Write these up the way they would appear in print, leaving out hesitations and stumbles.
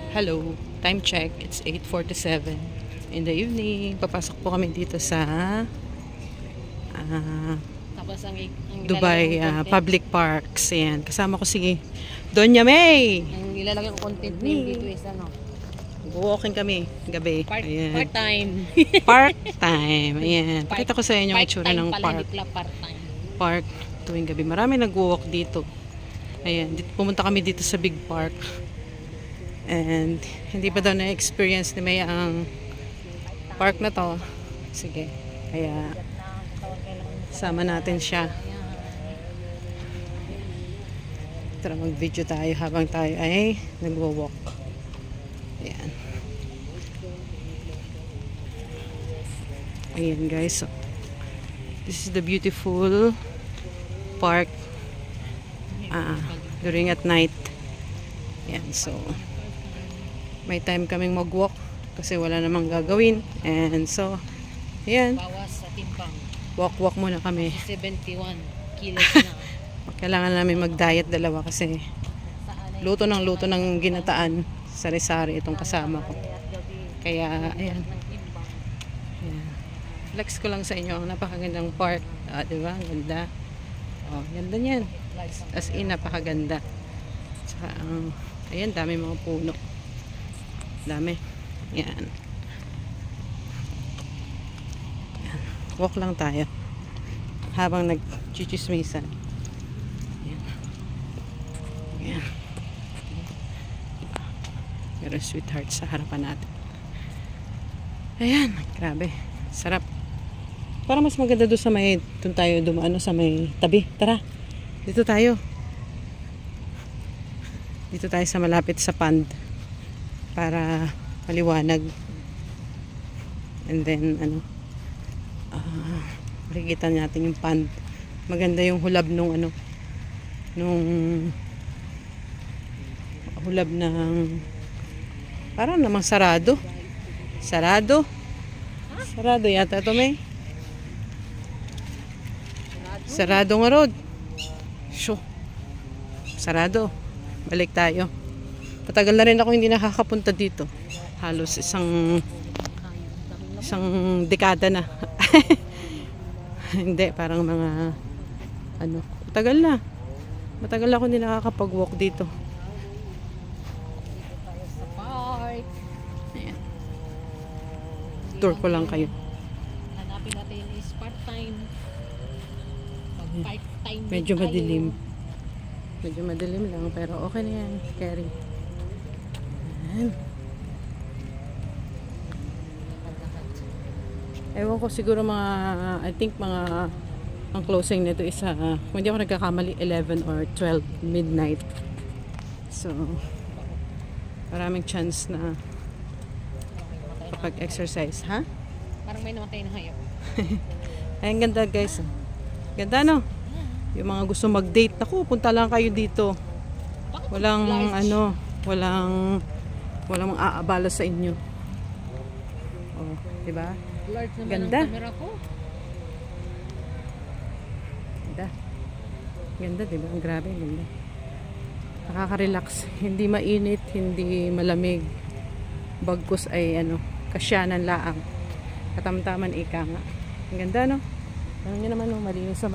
Hello, time check. It's 8:47 in the evening. Papasok po kami dito sa Tapos ang Dubai ilalagay kong content, Public Parks. Ayan, kasama ko si Doña May. ang ilalagay kong content name dito is Walking kami gabi. Ayan. part-time. Park time. Ayan. Pakita ko sa inyo yung itsura ng pala, park. hindi pala part-time. Park tuwing gabi. Marami nag-walk dito. Ayan, pumunta kami dito sa big park. And hindi pa daw na-experience ni May ang park na to. Sige. Kaya sama natin siya. Tara mag-video tayo habang tayo ay nagwo-walk. Ayan. Ayan guys. So, this is the beautiful park during at night. Ayan. So, may time kaming mag-walk kasi wala namang gagawin. And so, ayan. Bawas sa timbang. Walk-walk muna kami. 71 kilos na. Kailangan namin mag-diet dalawa kasi luto ng ginataan sari-sari itong kasama ko. Kaya, ayan. Ayan. Flex ko lang sa inyo ang napakagandang park. Diba? Ganda. Oh, ganda niyan. As in, napakaganda. Saka, ayan, dami mga puno. Dami. Ayan. Ayan. Walk lang tayo. Habang nag-chichismisan. Ayan. Ayan. Meron sweetheart sa harapan natin. Ayan. Grabe. Sarap. Parang mas maganda doon sa may doon tayo dumaan sa may tabi. Tara. Dito tayo. Dito tayo sa malapit sa pond. Para maliwanag. And then makikita natin yung pond. Maganda yung hulab nung hulab ng parang namang sarado yata ito, May. Sarado nga road. Sarado. Balik tayo. Patagal na rin ako hindi nakakapunta dito. Halos isang dekada na. Hindi, parang mga matagal ako hindi nakakapag-walk dito. Sa park. Ayan. Tour ko lang kayo. Hanapin natin is part-time. Pag part-time Medyo madilim. Medyo madilim lang pero okay na yan. Carry. Ayan. Ewan ko siguro I think ang closing nito is kung hindi ako nagkakamali 11 or 12 midnight. So maraming chance na kapag-exercise, ha? Parang may namatay na hayop. Ay, ang ganda guys. Ganda, no? Yung mga gusto mag-date, naku, punta lang kayo dito. Walang walang aabala sa inyo. Oh, 'di ba? Large naman Ganda. ang camera ko. Ganda, 'di ba? Ang grabe, ganda. Nakaka-relax, hindi mainit, hindi malamig. Bagkus ay kasyanan laang. Katamtaman ika nga. Ang ganda, no? Ano niyo naman, malinis.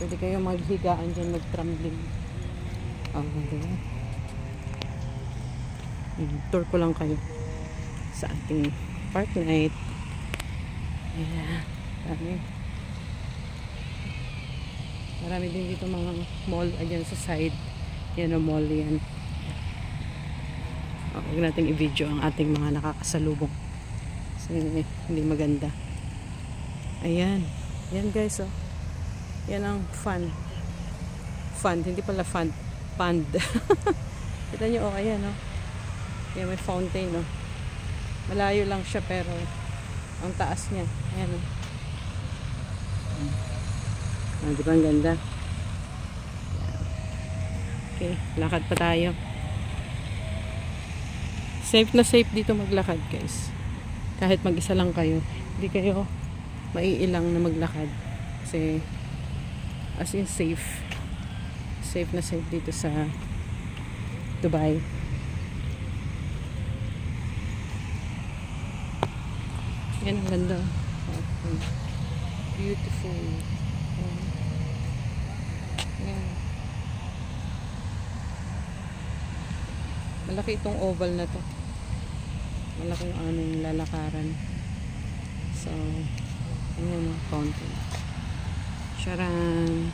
Pwede kayong maghigaan dyan, mag-trambling. Oh, diba? Tour ko lang kayo sa ating park night. Yeah. Marami din dito mga mall dyan sa side. Yan ang mall yan. Huwag natin i-video ang ating mga nakakasalubong. Kasi hindi maganda. Ayan. Yan guys, oh. Yan ang fun. Hindi pala fun. Pond. Kita nyo, oh, ayan, oh. Yan, may fountain, oh. Malayo lang siya, pero ang taas niya. Ayan, oh. Di ba ang ganda? Okay, lakad pa tayo. Safe na safe dito maglakad, guys. Kahit mag-isa lang kayo, hindi kayo maiilang na maglakad. Kasi as in safe na safe dito sa Dubai. Yan, ang ganda. Beautiful. Yan. Malaki itong oval na to. Malaki yung aming lalakaran. So, ayan ang fountain. Charan!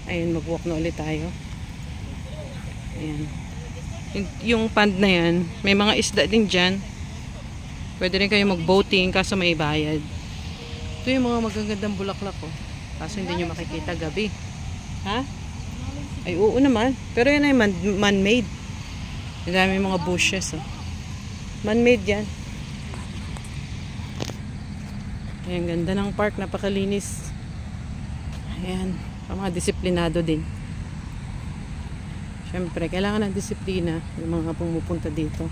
Ayun, mag-walk na ulit tayo. Ayan. Yung pond na yan, may mga isda din dyan. Pwede rin kayo mag-boating kaso may bayad. Ito yung mga magagandang bulaklak ko. Kaso hindi nyo makikita gabi. Ha? Ay, oo naman. Pero yan ay man-made. Ang dami mga bushes. Oh. Man-made yan. Ayan, ganda ng park. Napakalinis. Ayan. Mga disiplinado din. Siyempre, kailangan ng disiplina yung mga pumupunta dito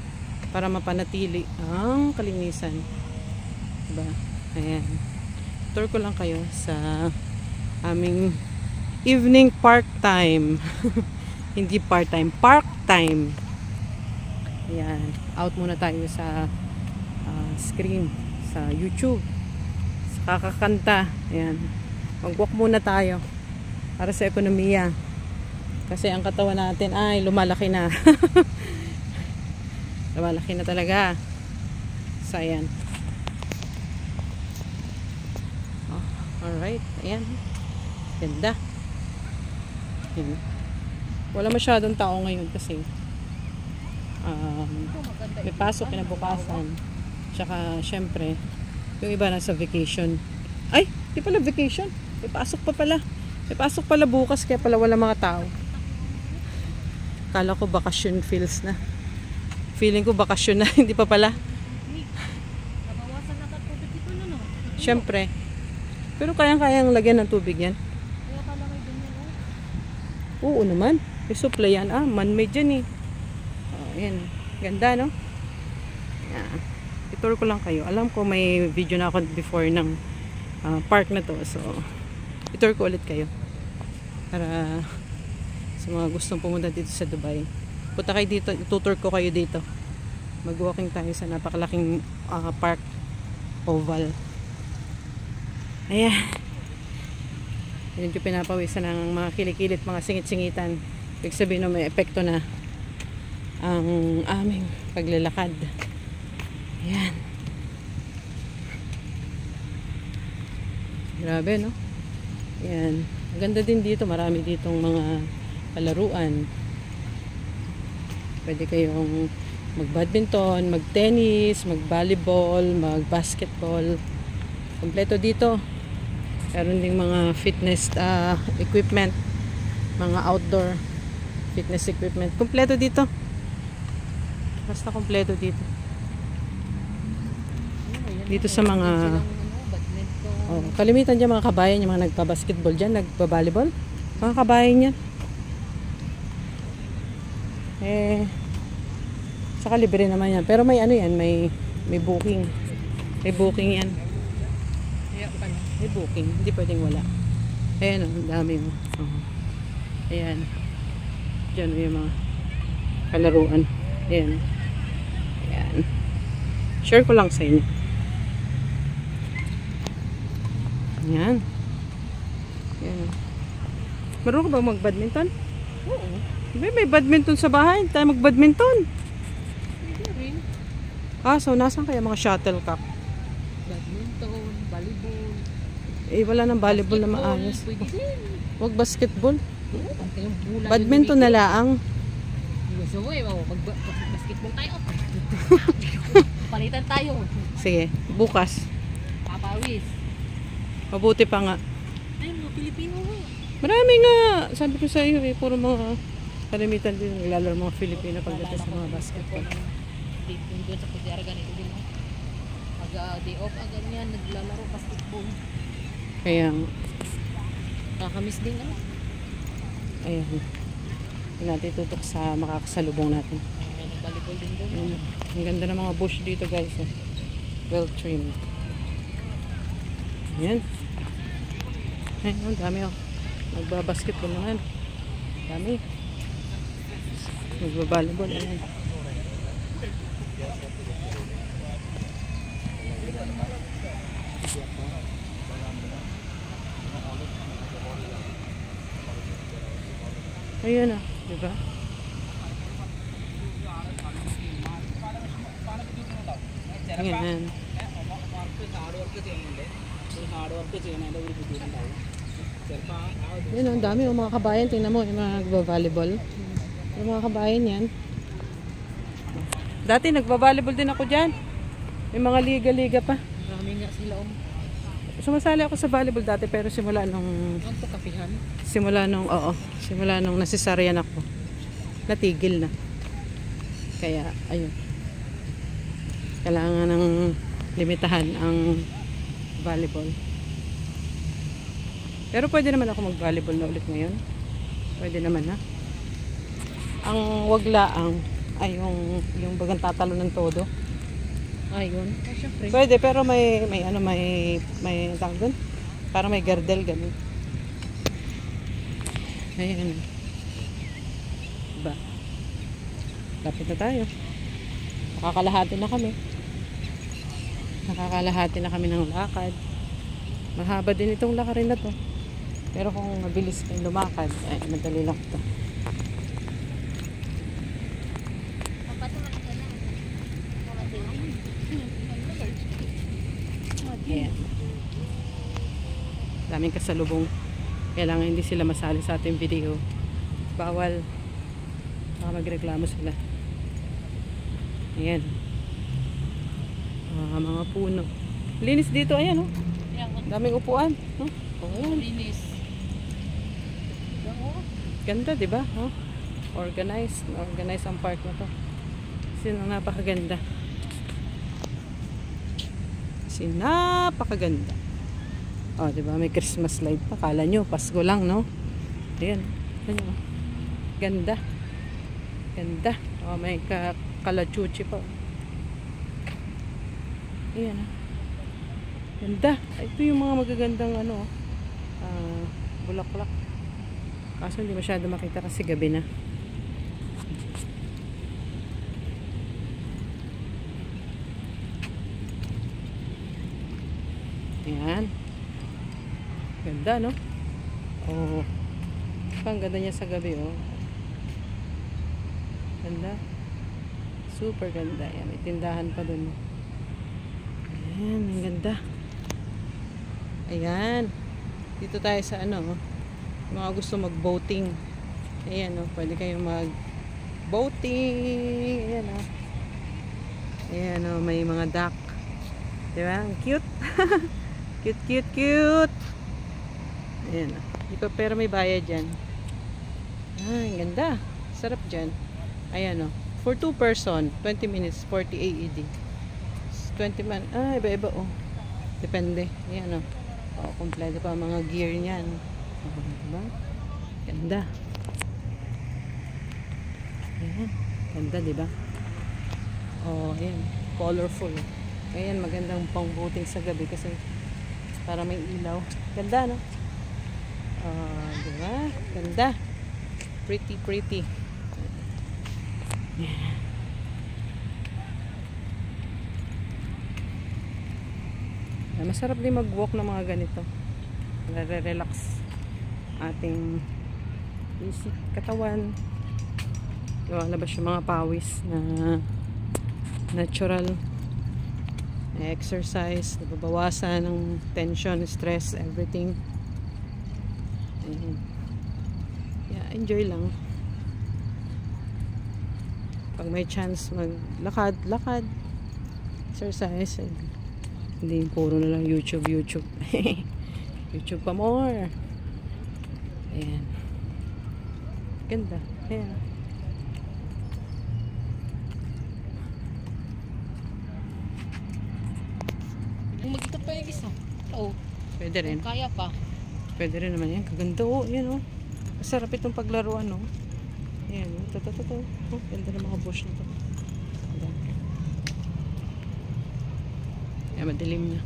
para mapanatili ang kalinisan. Diba? Ayan. Tour ko lang kayo sa aming evening park time. Hindi part time, park time. Ayan. Out muna tayo sa screen, sa YouTube. Sa kakakanta. Ayan. Mag-walk muna tayo para sa ekonomiya. Kasi ang katawan natin ay lumalaki na. Lumalaki na talaga. So, ayan. Oh, alright. Ayan. Ganda. Ayan. Wala masyadong tao ngayon kasi may pasok kinabukasan. Tsaka, syempre, yung iba nasa vacation. Ay, di pala vacation. May pasok pa pala. May pasok pala bukas kaya pala wala mga tao. Kala ko bakasyon feels na. Feeling ko bakasyon na, hindi pa pala. Nabawasan na tubig dito na, no? Siyempre. Pero kayang-kayang lagyan ng tubig yan. Kaya pala may ganyan, no? Oo naman. May supply yan. Man-made yan eh. Oh, yan. Ganda, no? Yan. I-tour ko lang kayo. Alam ko may video na ako before ng park na to. So, i-tour ko ulit kayo. Para sa mga gustong pumunta dito sa Dubai. Punta kayo dito, itutour ko kayo dito. Mag-walking tayo sa napakalaking park oval. Ayan. Medyo pinapawisan ng mga kilikilid, mga singit-singitan. Ibig sabihin may epekto na ang aming paglalakad. Ayan. Grabe, no? Ayan. Ang ganda din dito. Marami ditong mga palaruan. Pwede kayong mag-badminton, mag-tennis, mag-volleyball, mag-basketball. Kompleto dito. Meron ding mga fitness equipment, mga outdoor fitness equipment. Kompleto dito. Basta kompleto dito. Dito sa mga kalimitan dyan mga kabayan, yung mga nagpa-basketball dyan, nagpa-volleyball. Mga kabayan yan. Saka libre naman yan. Pero may ano yan, may booking. May booking yan. May booking. Hindi pwedeng wala. Ayan o, ang dami mo. Ayan. Diyan yung mga kalaruan. Ayan. Ayan. Share ko lang sa inyo. Ayan. Ayan. Marunong ka ba mag-badminton? Oo. May badminton sa bahay. Tayo mag-badminton. Hindi rin. So nasan kaya mga shuttlecock? Badminton, volleyball. Wala nang volleyball na maayos. Pwede din. Huwag basketball. Ang kayong bulan. Badminton na laang. Gusto mo eh, basketball tayo. Palitan tayo. Sige, bukas. Papawis. Mabuti pa nga. Ay, mga Pilipino nga. Marami nga. Sabi ko sa iyo puro mga kalimitan din. Naglalaro mga Filipino pagdating sa mga basketball. Doon sa Kusyara ganito din. Pag-day off, ganyan, naglalaro basketball. Kaya, Kakamiss din ano. ayan. Hindi natin tutok sa makakasalubong natin. Nag-volleyball din doon. Ayan. Ang ganda ng mga bush dito guys. Well trimmed. Ayan. Ayan, ang dami oh. Nagbabasketball naman. Dami. Nagbabalibol. Ayan. Ayun di ba? Ayan. Yun, ang dami mga kabayan. Tingnan mo, yung mga nagba-volleyball. Yung mga kabayan yan. Dati nagba-volleyball din ako dyan. May mga liga-liga pa. Marami nga sila Sumasali ako sa volleyball dati pero simula nung kapihan. Simula nung nasisaryan ako. Natigil na. Kaya ayun. Kailangan ng limitahan ang volleyball. Pero pwede naman ako mag-volleyball na ulit ngayon. Pwede naman ha. Ang wag laang ay yung bagang tatalo ng todo. Ayun. Syempre. Pwede pero may tawag doon. Para may gardel ganun. Ayan. Diba? Lapit na tayo. Nakakalahati na kami ng lakad. Mahaba din itong lakarin na to. Pero kung mabilis kayo lumakad, ay madali lang ito. Ayan. Daming kasalubong. Kailangan hindi sila masali sa ating video. Bawal. Baka magreklamo sila. Ayan. Mga puno. Linis dito. Ayan daming upuan. Linis. Ganda, di ba? Organized ang park na to. Napakaganda. Napakaganda. Di ba? May Christmas light pa. Kala nyo, Pasko lang, no? Ayan. Ganda. Ganda. May kalachuchi pa. Ayan, ganda. Ito yung mga magagandang bulaklak. Kaso hindi masyado makita kasi gabi na. Ayan. Ganda, no? Ang ganda niya sa gabi, Ganda. Super ganda. Ayan, may tindahan pa dun. Ayan, ang ganda. Ayan. Dito tayo sa mga gusto mag-boating. Ayan, pwede kayong mag-boating. Ayan, Ayan, may mga duck. Diba? Ang cute. Cute. Ayan, pero may bayad dyan. Ang ganda. Sarap dyan. Ayan, for 2 person, 20 minutes, 40 AED. 20 man. Iba-iba, Depende. Ayan, kompleto pa mga gear niyan. Diba? Ganda. Ayan. Ganda, diba? Ayan. Colorful. Ayan, magandang pang-boating sa gabi kasi para may ilaw. Ganda, no? Diba? Ganda. Pretty. Yeah. Masarap din mag-walk ng mga ganito. Nare-relax ating isip, katawan. Lumalabas yung mga pawis na natural exercise, nababawasan ng tension, stress, everything. Yeah, enjoy lang. Pag may chance maglakad, exercise, hindi puro na lang YouTube. YouTube pa more. Ayan. Ganda. Ayan. Kung mag-ikot pa yung isa. Pwede rin. Kaya pa. Pwede rin naman yan. Kaganda yan Masarap itong paglaruan Ayan Ito. Ganda ng mga bush na to. Ayan, madilim na.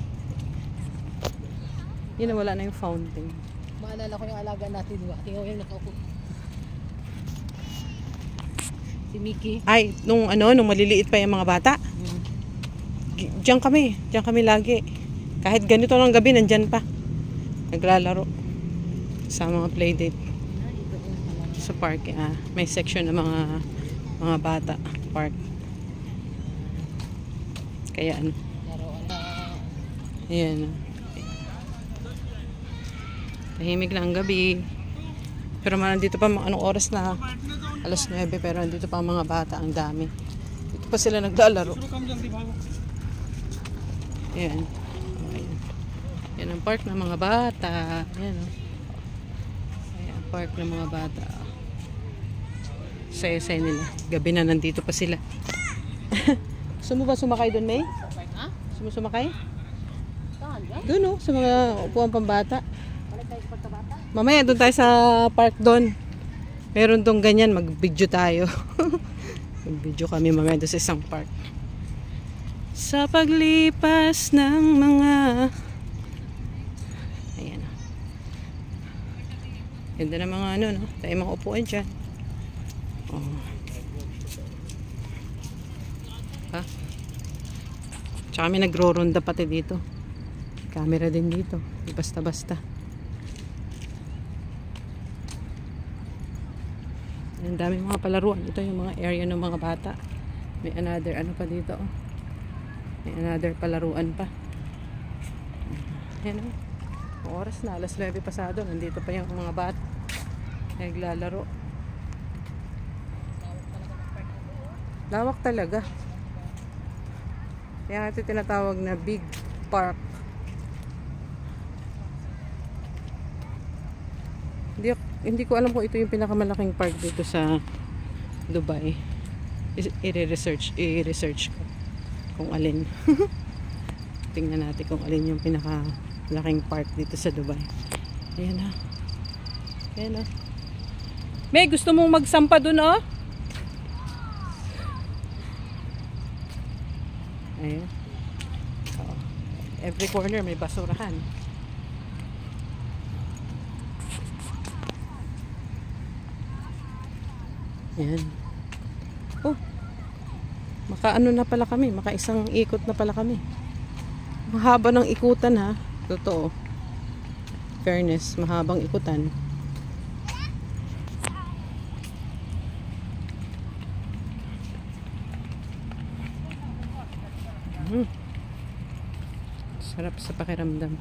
Yun wala na yung fountain. Maalala ko yung alaga natin. Tingnan mo yung nakaupo. Si Mickey. Ay, nung maliliit pa yung mga bata. Diyan kami lagi. Kahit ganito ng gabi, nandyan pa. Naglalaro. Sa mga playdate. Sa park, may section ng mga bata. Park. Kaya Laruan na. ayan. Tahimik lang ang gabi. Pero nandito pa, anong oras na? Alas 9, pero nandito pa ang mga bata, ang dami. Dito pa sila naglalaro. Ayan. Ayan. Yan ang park ng mga bata. Ayan, oh. Ayan, park ng mga bata. Saya-saya nila. Gabi na, nandito pa sila. Gusto mo ba sumakay doon, May? Ha? Gusto mo sumakay? Saan ba? Doon, oh, sa mga upuan pambata. Balik tayo sa pagkabata. Mamaya doon tayo sa park doon. Meron tong ganyan, mag-video tayo. Mag-video kami mamaya doon sa isang park. Sa paglipas ng mga... Ayan. Ganda ng mga no? Tayo mga upuan dyan. Oh. Ha? Tsaka kami nagro-ronda pati dito. Camera din dito. Basta-basta. Ang daming mga palaruan. Ito yung mga area ng mga bata. May another pa dito. Oh. May another palaruan pa. Ayan, oh. Oras na. Alas 9 pasado. Nandito pa yung mga bata. Naglalaro. Lawak talaga. Kaya ito tinatawag na big park. Hindi ko alam kung ito yung pinakamalaking park dito sa Dubai. I-research ko kung alin. Tingnan natin kung alin yung pinakamalaking park dito sa Dubai. Ayan na. Ayan na. May gusto mong magsampa dun, oh? Ayan. Oh. Every corner may basurahan. Ayan. Oh. Makaano na pala kami. Makaisang ikot na pala kami. Mahaba ng ikutan, ha. Totoo. Fairness. Mahabang ikutan. Sarap sa pakiramdam.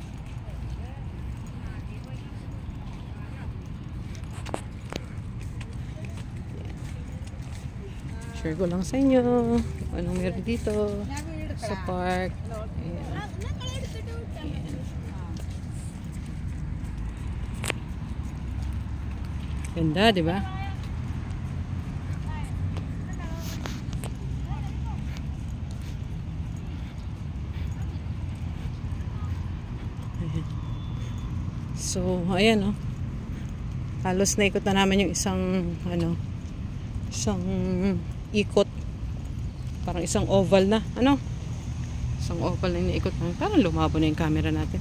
Share ko lang sa inyo anong meron dito sa park. Ayan. Ayan. Ganda, di ba? So, ayan, oh. Halos naikot na namin yung isang ikot. Parang isang oval na. Isang oval na iniikot namin. Parang lumabo na yung camera natin.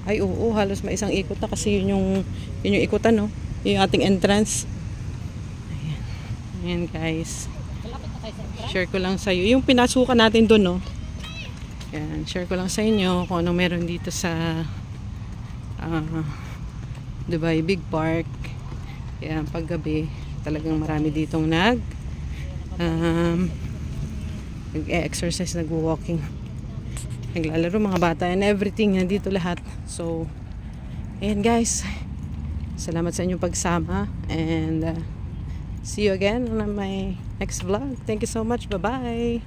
Ay, oo, halos may isang ikot na kasi yun yung ikutan, no? Yung ating entrance. Ayan. Ayan, guys. Share ko lang sa iyo. Yung pinasukan natin doon, no? Yan, share ko lang sa inyo kung anong meron dito sa Dubai Big Park. Yan, paggabi talagang marami ditong nag-exercise, nag-walking, naglalaro mga bata and everything, nandito lahat. So, ayan guys, salamat sa inyong pagsama and see you again on my next vlog. Thank you so much. Bye bye.